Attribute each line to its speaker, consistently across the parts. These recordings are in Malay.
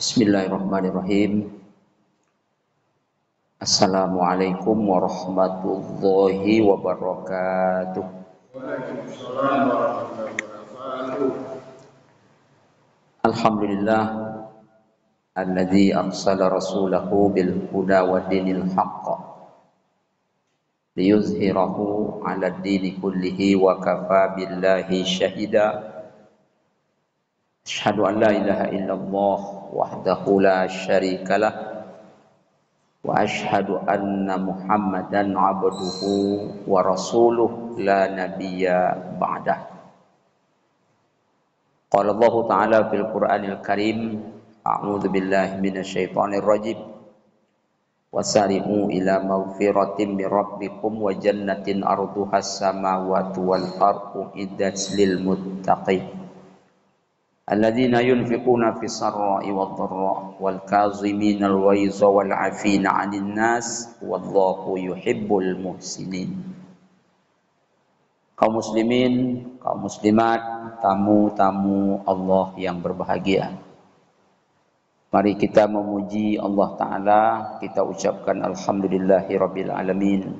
Speaker 1: Bismillahirrahmanirrahim. Assalamualaikum warahmatullahi wabarakatuh.
Speaker 2: Waalaikumsalam warahmatullahi wabarakatuh.
Speaker 1: Alhamdulillah alladzi arsala rasulahu bil huda wa dinil haqq liyuzhirahu 'ala ad-dini kullihi wa kafa billahi syahida. Asyhadu an la ilaha illallah wahdahu la syarikalah wa asyhadu anna Muhammadan 'abduhu wa rasuluh la nabiyya ba'dah. Qala Allah Ta'ala fil Qur'anil Karim, a'udzu billahi minasyaitonir rajim. Wasari'u ila maghfiratin mir rabbikum wa jannatin arduhas samawati wal ardu iddat lil muttaqin. Alladzina yunfiquna fis sarra'i wad dharra'i wal kaazimina al ghaiza wal 'afina 'anil nas wallahu yuhibbul muhsinin. Kaum muslimin, kaum muslimat, tamu-tamu Allah yang berbahagia. Mari kita memuji Allah Ta'ala, kita ucapkan alhamdulillahirabbil alamin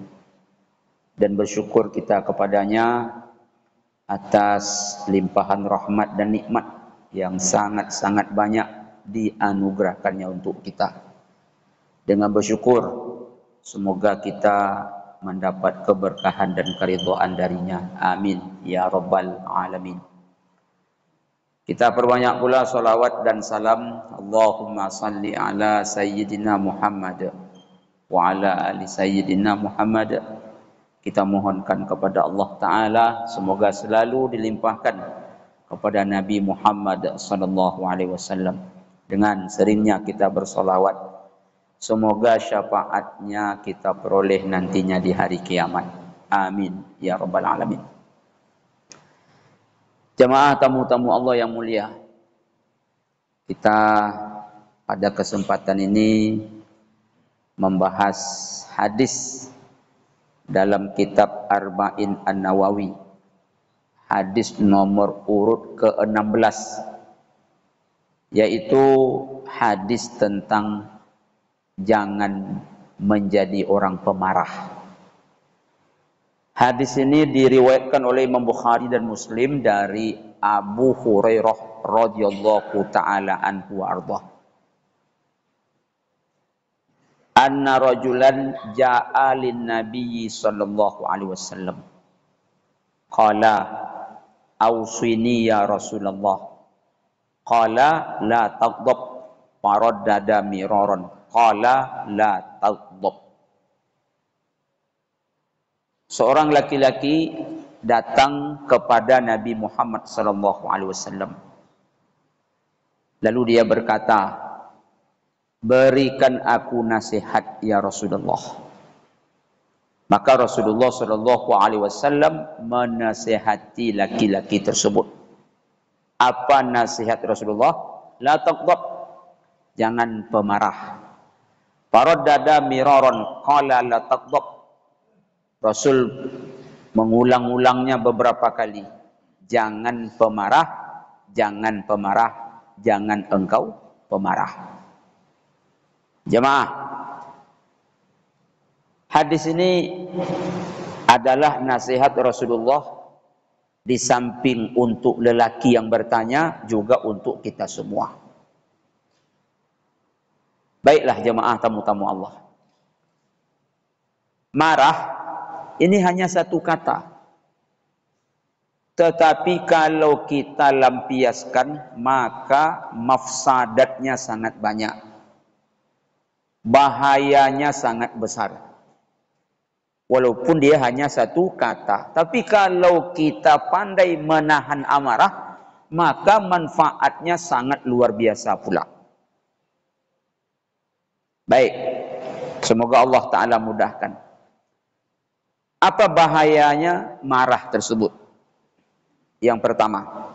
Speaker 1: dan bersyukur kita kepadanya atas limpahan rahmat dan nikmat yang sangat-sangat banyak dianugerahkannya untuk kita. Dengan bersyukur, semoga kita mendapat keberkahan dan keridhaan darinya. Amin ya rabbal alamin. Kita perbanyak pula salawat dan salam. Allahumma salli ala sayyidina Muhammad wa ala ali sayyidina Muhammad. Kita mohonkan kepada Allah Ta'ala semoga selalu dilimpahkan kepada Nabi Muhammad sallallahu alaihi wasallam. Dengan seringnya kita bersolawat, semoga syafaatnya kita peroleh nantinya di hari kiamat. Amin ya rabbal alamin. Jamaah tamu-tamu Allah yang mulia, kita pada kesempatan ini membahas hadis dalam kitab Arba'in An-Nawawi, hadis nomor urut ke-16, yaitu hadis tentang jangan menjadi orang pemarah. Hadis ini diriwayatkan oleh Imam Bukhari dan Muslim dari Abu Hurairah radhiyallahu taala anhu wa ardhah. Anna rajulan ja'a lin nabiyyi sallallahu alaihi wasallam. Qala awsini ya Rasulullah. Qala la taghdab. Faraddada miraran. Qala la taghdab. Seorang laki-laki datang kepada Nabi Muhammad sallallahu alaihi wasallam. Lalu dia berkata, "Berikan aku nasihat ya Rasulullah." Maka Rasulullah sallallahu alaihi wasallam menasihati laki-laki tersebut. Apa nasihat Rasulullah? La taghdab. Jangan pemarah. Faraddada miraran qala la taghdab. Rasul mengulang-ulangnya beberapa kali. Jangan pemarah, jangan pemarah, jangan engkau pemarah. Jemaah, hadis ini adalah nasihat Rasulullah di samping untuk lelaki yang bertanya, juga untuk kita semua. Baiklah jemaah tamu-tamu Allah. Marah ini hanya satu kata. Tetapi kalau kita lampiaskan, maka mafsadatnya sangat banyak. Bahayanya sangat besar. Walaupun dia hanya satu kata. Tapi kalau kita pandai menahan amarah, maka manfaatnya sangat luar biasa pula. Baik. Semoga Allah Ta'ala mudahkan. Apa bahayanya marah tersebut? Yang pertama,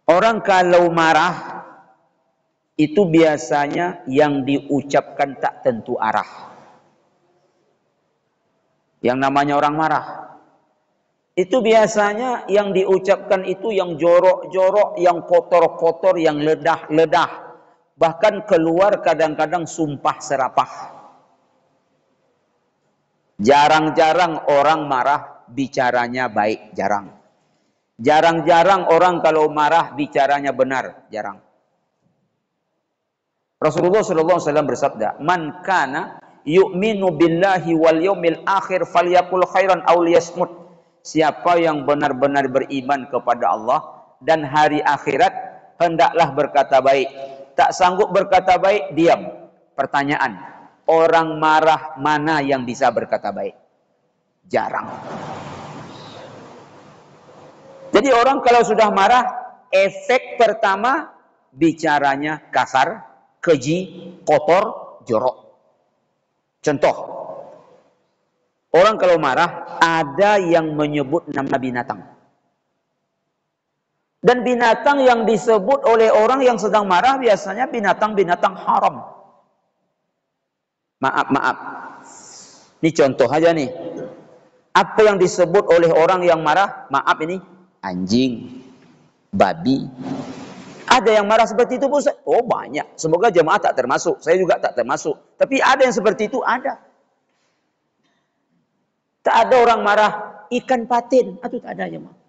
Speaker 1: orang kalau marah itu biasanya yang diucapkan tak tentu arah. Yang namanya orang marah itu biasanya yang diucapkan itu yang jorok-jorok, yang kotor-kotor, yang ledah-ledah, Bahkan keluar kadang-kadang sumpah serapah. Jarang-jarang orang marah bicaranya baik, jarang. Jarang-jarang orang kalau marah bicaranya benar, jarang. Rasulullah SAW bersabda, "Man kana yu'minu billahi wal yaumil akhir falyaqul khairan aw liyasmut." Siapa yang benar-benar beriman kepada Allah dan hari akhirat, hendaklah berkata baik. Tak sanggup berkata baik, diam. Pertanyaan, orang marah mana yang bisa berkata baik? Jarang. Jadi orang kalau sudah marah, efek pertama bicaranya kasar, keji, kotor, jorok. Contoh, orang kalau marah ada yang menyebut nama binatang. Dan binatang yang disebut oleh orang yang sedang marah biasanya binatang-binatang haram. Maaf. Ini contoh aja nih. Apa yang disebut oleh orang yang marah? Maaf ini, anjing, babi. Ada yang marah seperti itu, Ustaz? Oh banyak. Semoga jemaah tak termasuk. Saya juga tak termasuk. Tapi ada yang seperti itu, ada. Tak ada orang marah ikan patin. Itu tak ada jemaah.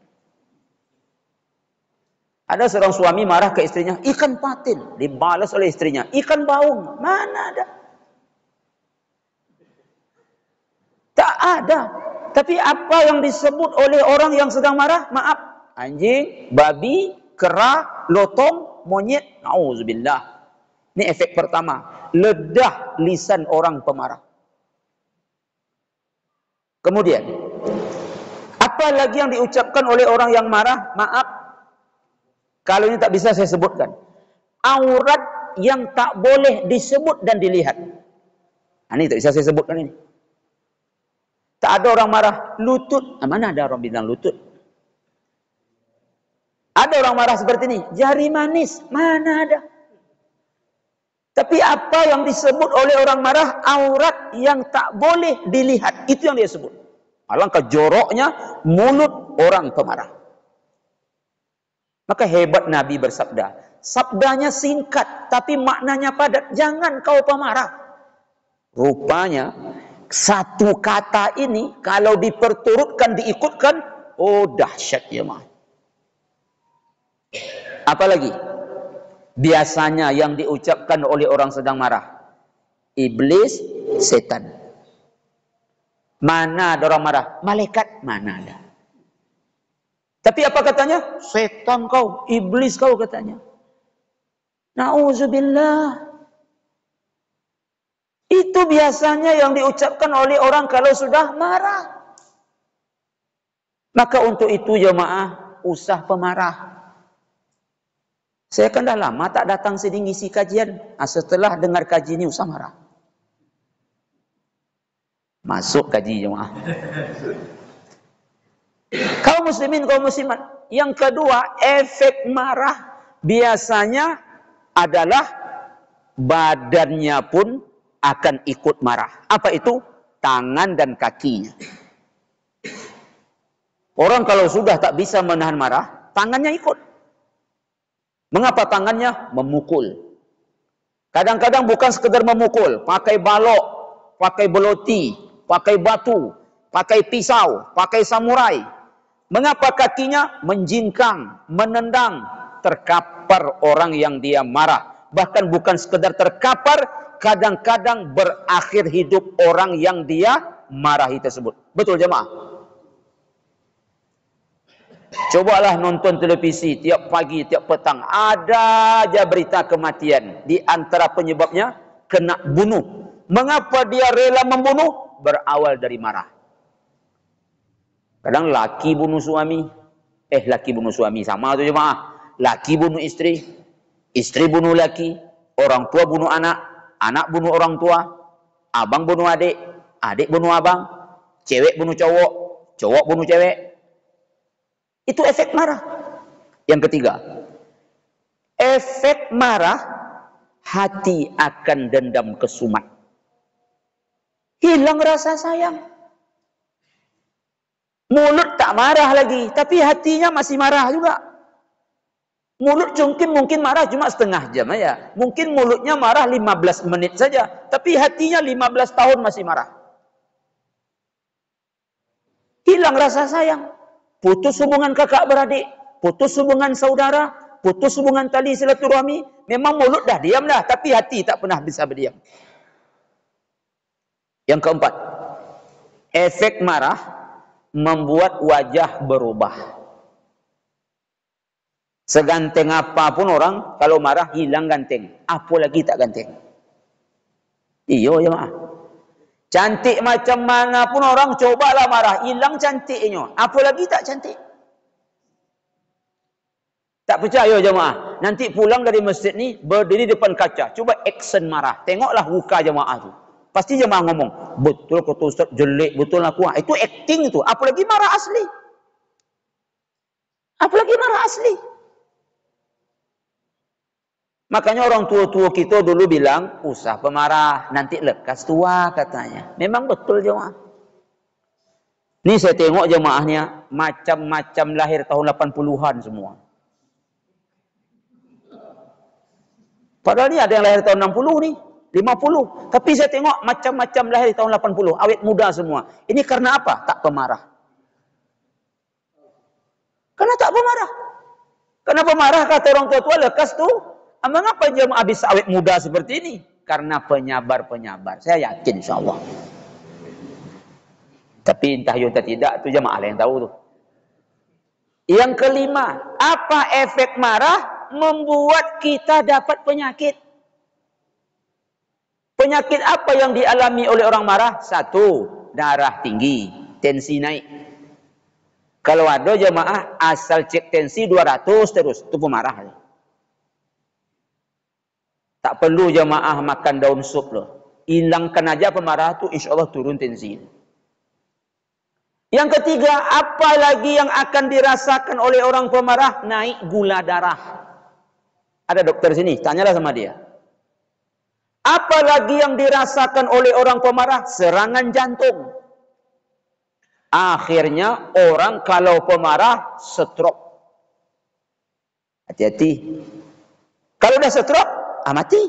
Speaker 1: Ada seorang suami marah ke istrinya, ikan patin. Dibalas oleh istrinya, ikan baung. Mana ada? Tak ada. Tapi apa yang disebut oleh orang yang sedang marah? Maaf. Anjing, babi, kera, lotong, monyet. Nauzubillah. Ini efek pertama. Ledah lisan orang pemarah. Kemudian, apa lagi yang diucapkan oleh orang yang marah? Maaf. Kalau ini tak bisa saya sebutkan. Aurat yang tak boleh disebut dan dilihat. Ini tak bisa saya sebutkan ini. Tak ada orang marah lutut. Mana ada orang bilang lutut? Ada orang marah seperti ini. Jari manis. Mana ada? Tapi apa yang disebut oleh orang marah? Aurat yang tak boleh dilihat. Itu yang dia sebut. Alangkah joroknya mulut orang pemarah. Maka hebat Nabi bersabda. Sabdanya singkat, tapi maknanya padat. Jangan kau pemarah. Rupanya, satu kata ini, kalau diperturutkan, diikutkan, oh dahsyat ya mah. Apalagi? Biasanya yang diucapkan oleh orang sedang marah. Iblis, setan. Mana ada orang marah? Malaikat, mana ada? Tapi apa katanya? Setan kau, iblis kau katanya. Nauzubillah. Itu biasanya yang diucapkan oleh orang kalau sudah marah. Maka untuk itu jemaah, usah pemarah. Saya kan dah lama tak datang sini ngisi kajian. Setelah dengar kaji ini usah marah. Masuk kaji jemaah. Kaum muslimin, kaum muslimat. Yang kedua, efek marah biasanya adalah badannya pun akan ikut marah. Apa itu? Tangan dan kakinya. Orang kalau sudah tak bisa menahan marah, tangannya ikut. Mengapa tangannya? Memukul. Kadang-kadang bukan sekedar memukul, pakai balok, pakai beloti, pakai batu, pakai pisau, pakai samurai. Mengapa kakinya? Menjingkang, menendang, terkapar orang yang dia marah. Bahkan bukan sekedar terkapar, kadang-kadang berakhir hidup orang yang dia marahi tersebut. Betul jemaah? Cobalah nonton televisi tiap pagi, tiap petang. Ada aja berita kematian. Di antara penyebabnya, kena bunuh. Mengapa dia rela membunuh? Berawal dari marah. Kadang laki bunuh suami. Laki bunuh suami. Sama tu jemaah. Laki bunuh istri. Istri bunuh laki. Orang tua bunuh anak. Anak bunuh orang tua. Abang bunuh adik. Adik bunuh abang. Cewek bunuh cowok. Cowok bunuh cewek. Itu efek marah. Yang ketiga. Efek marah. Hati akan dendam kesumat. Hilang rasa sayang. Mulut tak marah lagi, tapi hatinya masih marah juga. Mulut mungkin marah cuma setengah jam aja. Mungkin mulutnya marah 15 menit saja. Tapi hatinya 15 tahun masih marah. Hilang rasa sayang. Putus hubungan kakak beradik. Putus hubungan saudara. Putus hubungan tali silaturahmi. Memang mulut dah diam dah. Tapi hati tak pernah bisa berdiam. Yang keempat. Efek marah membuat wajah berubah. Seganteng apapun orang, kalau marah hilang ganteng. Apalagi tak ganteng. Iyo jemaah. Cantik macam mana pun orang, cobalah marah, hilang cantiknya. Apalagi tak cantik. Tak percaya jemaah. Nanti pulang dari masjid ni, berdiri depan kaca. Cuba action marah. Tengoklah muka jemaah tu. Pasti jemaah ngomong, betul kata Ustaz, jelek betul aku. Itu acting tu. Apalagi marah asli. Apalagi marah asli. Makanya orang tua-tua kita dulu bilang, usah pemarah, nanti lekas tua katanya. Memang betul jemaah. Ni saya tengok jemaahnya, macam-macam lahir tahun 80-an semua. Padahal ni ada yang lahir tahun 60 ni, 50. Tapi saya tengok macam-macam lahir tahun 80, awet muda semua. Ini karena apa? Tak pemarah. Karena tak pemarah. Karena pemarah kata orang tua-tua lekas tu. Mengapa jemaah bisa awet muda seperti ini? Karena penyabar-penyabar. Saya yakin insyaAllah. Tapi entah ya atau tidak, itu jemaah yang tahu tu. Yang kelima, apa efek marah membuat kita dapat penyakit? Penyakit apa yang dialami oleh orang marah? Satu, darah tinggi, tensi naik. Kalau ada jemaah asal cek tensi 200 terus, itu pemarah. Tak perlu jemaah makan daun sup loh. Hilangkan aja pemarah tu, insya Allah turun tensi. Yang ketiga, apa lagi yang akan dirasakan oleh orang pemarah? Naik gula darah. Ada dokter sini, tanyalah sama dia. Apa lagi yang dirasakan oleh orang pemarah? Serangan jantung. Akhirnya orang kalau pemarah stroke. Hati-hati. Kalau dah stroke, mati.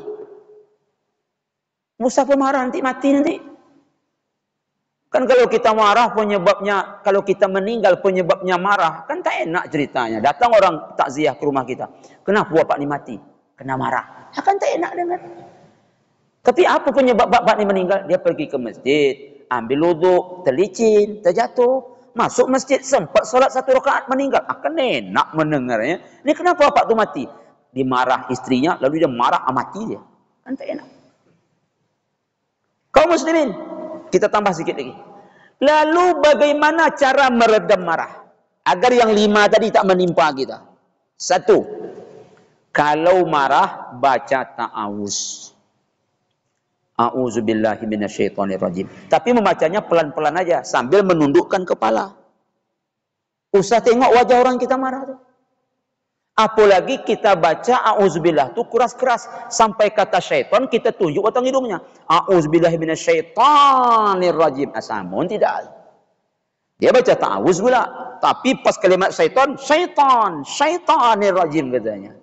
Speaker 1: Musa pemarah nanti mati nanti. Kan kalau kita marah penyebabnya, kalau kita meninggal penyebabnya marah, kan tak enak ceritanya. Datang orang takziah ke rumah kita. Kenapa bapak ni mati? Kena marah. Kan tak enak dengar. Tapi apa penyebab bapak ni meninggal? Dia pergi ke masjid, ambil wuduk, terlicin, terjatuh, masuk masjid, sempat solat 1 rakaat meninggal. Kan enak mendengarnya. Ini kenapa bapak tu mati? Dimarah istrinya, lalu dia marah, mati dia. Kan tak enak. Kaum muslimin, kita tambah sikit lagi. Lalu bagaimana cara meredam marah? Agar yang 5 tadi tak menimpa kita. 1. Kalau marah, baca ta'awuz. A'udzubillahi minasyaitonirrajim. Tapi membacanya pelan-pelan aja, sambil menundukkan kepala. Usah tengok wajah orang kita marah tu. Apalagi kita baca a'udzubillah tu keras-keras. Sampai kata syaitan kita tunjuk batang hidungnya. A'udzubillahi minasyaitonirrajim. Asamun tidak. Dia baca ta'awuz pula. Tapi pas kalimat syaitan, syaitanirrajim katanya.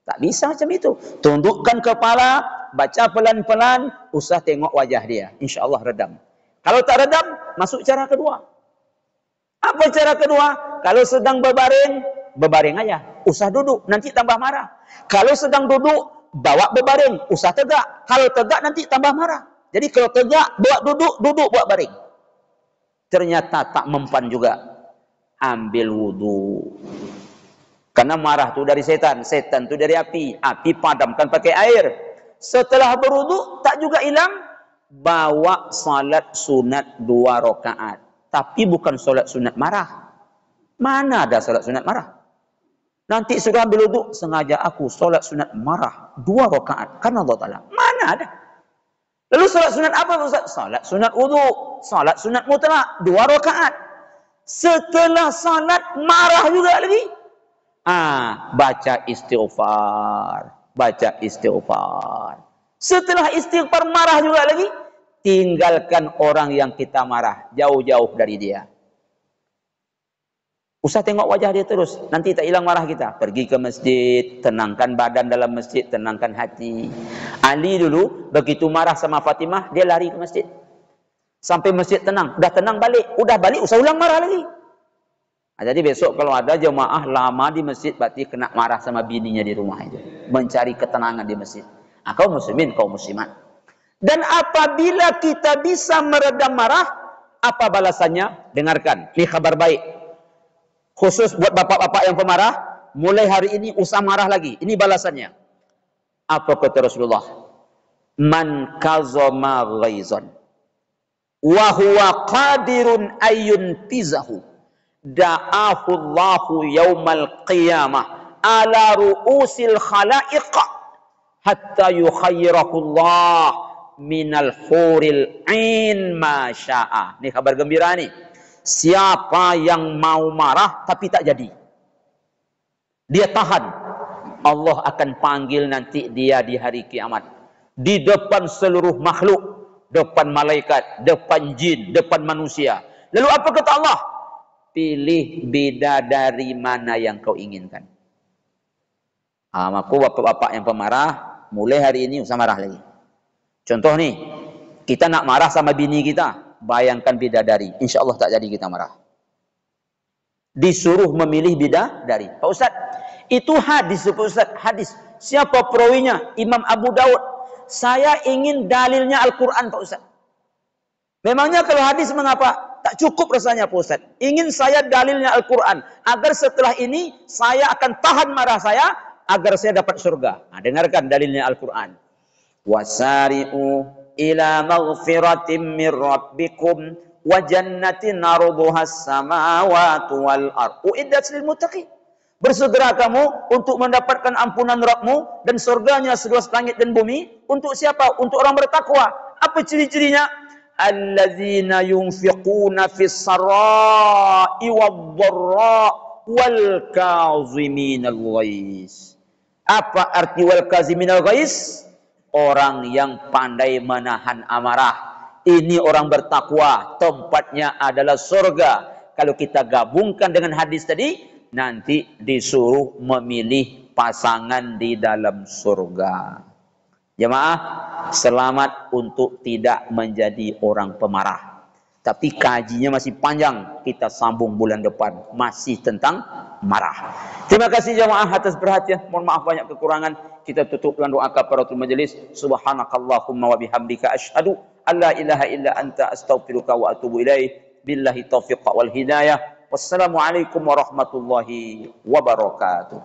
Speaker 1: Tak bisa macam itu. Tundukkan kepala, baca pelan-pelan, usah tengok wajah dia. InsyaAllah redam. Kalau tak redam, masuk cara kedua. Apa cara kedua? Kalau sedang berbaring, berbaring aja. Usah duduk, nanti tambah marah. Kalau sedang duduk, bawa berbaring. Usah tegak. Kalau tegak, nanti tambah marah. Jadi kalau tegak, bawa duduk, duduk bawa baring. Ternyata tak mempan juga. Ambil wudu. Karena marah tu dari setan. Setan tu dari api. Api padamkan pakai air. Setelah berwudu, tak juga hilang. Bawa salat sunat 2 rakaat. Tapi bukan salat sunat marah. Mana ada salat sunat marah? Nanti sudah ambil wudu, sengaja aku solat sunat marah 2 rakaat karena Allah Taala. Mana ada? Lalu solat sunat apa Ustaz? Solat sunat wudu, solat sunat mutlak 2 rakaat. Setelah salat marah juga lagi. Baca istighfar, baca istighfar. Setelah istighfar marah juga lagi. Tinggalkan orang yang kita marah, jauh-jauh dari dia. Usah tengok wajah dia terus, nanti tak hilang marah kita. Pergi ke masjid, tenangkan badan dalam masjid, tenangkan hati. Ali dulu begitu marah sama Fatimah, dia lari ke masjid. Sampai masjid tenang, udah tenang balik, usah ulang marah lagi. Nah, jadi besok kalau ada jemaah lama di masjid, berarti kena marah sama bininya di rumah itu. Mencari ketenangan di masjid. Nah, kaum muslimin, kaum muslimat. Dan apabila kita bisa meredam marah, apa balasannya? Dengarkan, ini kabar baik. Khusus buat bapak-bapak yang pemarah, mulai hari ini usah marah lagi. Ini balasannya. Apa kata Rasulullah? Man kazama ghaizan wa huwa qadirun ayyun tizahu da'ahu Allahu yaumal qiyamah ala ru'usil khalaiq hatta yukhayyirahu Allah minal huril ain ma syaa. Ini kabar gembira nih. Siapa yang mau marah tapi tak jadi, dia tahan, Allah akan panggil nanti dia di hari kiamat di depan seluruh makhluk, depan malaikat, depan jin, depan manusia. Lalu apa kata Allah? Pilih bidadari mana yang kau inginkan. Maka bapak-bapak yang pemarah, mulai hari ini usah marah lagi. Contoh nih, kita nak marah sama bini kita, bayangkan bidadari, insya Allah tak jadi kita marah. Disuruh memilih bidadari. Pak Ustaz, itu hadis Pak Ustaz, hadis. Siapa perawinya? Imam Abu Daud. Saya ingin dalilnya Al-Quran Pak Ustaz. Memangnya kalau hadis mengapa? Tak cukup rasanya Pak Ustaz. Ingin saya dalilnya Al-Quran, agar setelah ini saya akan tahan marah saya, agar saya dapat surga. Nah, dengarkan dalilnya Al-Quran. Wasari'u ila maghfiratin min rabbikum wa jannatin arduha as-samawati wal ardh uiddat lil muttaqin. Bersegera kamu untuk mendapatkan ampunan Rabbmu dan surganya seluas langit dan bumi. Untuk siapa? Untuk orang bertakwa. Apa ciri-cirinya? Allazina yunfiquna fis sarai wad-dharra wal kaziminal ghaiz. Apa arti wal kaziminal ghaiz? Orang yang pandai menahan amarah. Ini orang bertakwa, tempatnya adalah surga. Kalau kita gabungkan dengan hadis tadi, nanti disuruh memilih pasangan di dalam surga. Jemaah, selamat untuk tidak menjadi orang pemarah. Tapi kajinya masih panjang, kita sambung bulan depan, masih tentang marah. Terima kasih jemaah atas perhatian. Mohon maaf banyak kekurangan. Kita tutup dengan doa kafaratul majelis. Subhanakallahumma wa bihamdika asyhadu alla ilaha illa anta astaghfiruka wa atubu ilaik. Billahi taufiq wal hidayah. Wassalamualaikum warahmatullahi wabarakatuh.